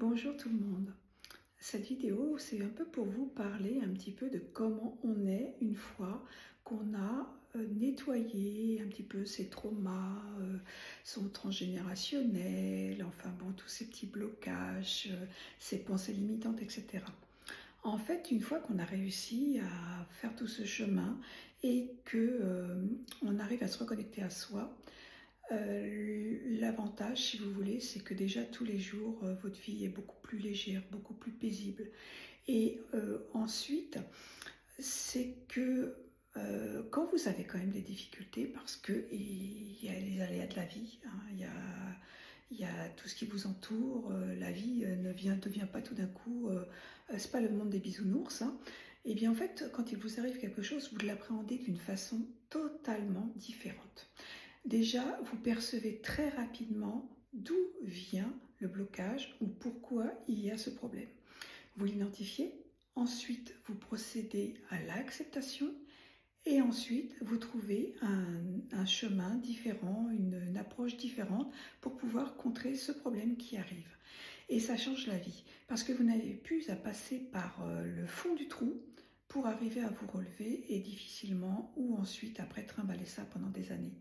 Bonjour tout le monde. Cette vidéo, c'est un peu pour vous parler un petit peu de comment on est une fois qu'on a nettoyé un petit peu ses traumas, son transgénérationnel, enfin bon, tous ces petits blocages, ses pensées limitantes, etc. En fait, une fois qu'on a réussi à faire tout ce chemin et que on arrive à se reconnecter à soi, l'avantage, si vous voulez, c'est que déjà tous les jours, votre vie est beaucoup plus légère, beaucoup plus paisible. Et ensuite, c'est que quand vous avez quand même des difficultés, parce qu'il y a les aléas de la vie, hein, il y a tout ce qui vous entoure, la vie devient pas tout d'un coup, c'est pas le monde des bisounours, hein. Et bien en fait, quand il vous arrive quelque chose, vous l'appréhendez d'une façon totalement différente. Déjà, vous percevez très rapidement d'où vient le blocage ou pourquoi il y a ce problème. Vous l'identifiez, ensuite vous procédez à l'acceptation et ensuite vous trouvez un chemin différent, une approche différente pour pouvoir contrer ce problème qui arrive. Et ça change la vie parce que vous n'avez plus à passer par le fond du trou pour arriver à vous relever et difficilement ou ensuite après trimballer ça pendant des années.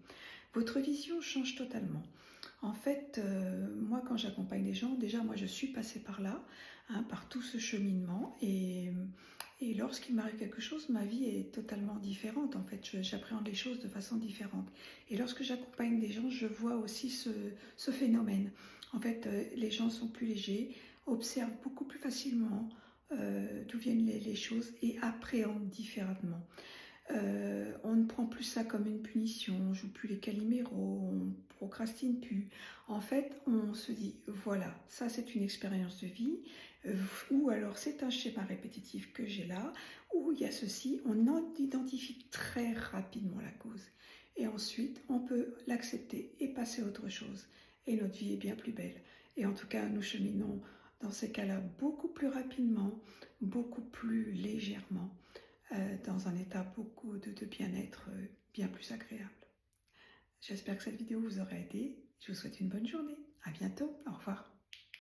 Votre vision change totalement. En fait, moi quand j'accompagne des gens, déjà moi je suis passée par là, hein, par tout ce cheminement et lorsqu'il m'arrive quelque chose, ma vie est totalement différente. En fait, j'appréhende les choses de façon différente. Et lorsque j'accompagne des gens, je vois aussi ce phénomène. En fait, les gens sont plus légers, observent beaucoup plus facilement d'où viennent les choses et appréhendent différemment. On ne prend plus ça comme une punition, on joue plus les caliméros, on procrastine plus. En fait, on se dit, voilà, ça c'est une expérience de vie, ou alors c'est un schéma répétitif que j'ai là, ou il y a ceci, on identifie très rapidement la cause. Et ensuite, on peut l'accepter et passer à autre chose. Et notre vie est bien plus belle. Et en tout cas, nous cheminons dans ces cas-là beaucoup plus rapidement, beaucoup plus légèrement dans un état beaucoup de bien-être bien plus agréable. J'espère que cette vidéo vous aura aidé. Je vous souhaite une bonne journée. À bientôt. Au revoir.